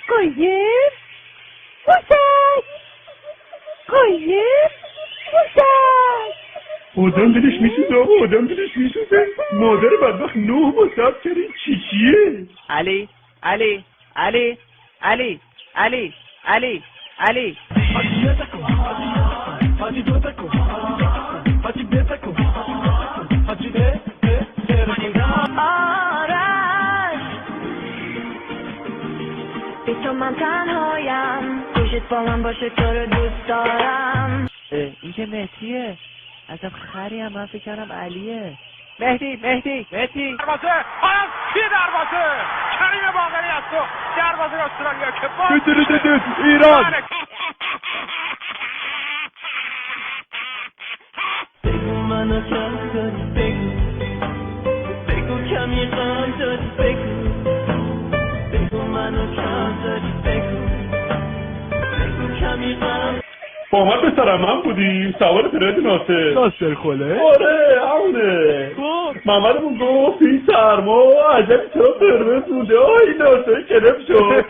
قایم موشک قایم موشک. آدم دلش میسوزه آقا، آدم دلش میسوزه. مادر بدبخت 9 ماه صبر کرده، چی چیه؟ علی علی علی علی علی علی علی بی تو من تنهایم، گوشت با من باشه تو رو دوست دارم. این که مهدیه، ازم خری هم من فکر کردم علیه. مهدی مهدی مهدی دروازه آیان کی دروازه کریم باقری از تو دروازه استرالیا که با ایران. بگو منو کم داری، بگو کمی غم داری، بگو منو کم داری، بگو کمی غم. با ما به سرمن بودیم سوار ترید ناصر خله؟ آره همونه. محمدمون گفت این سرما عجبی چرا قرمز بوده، آی ناصر کلم شد.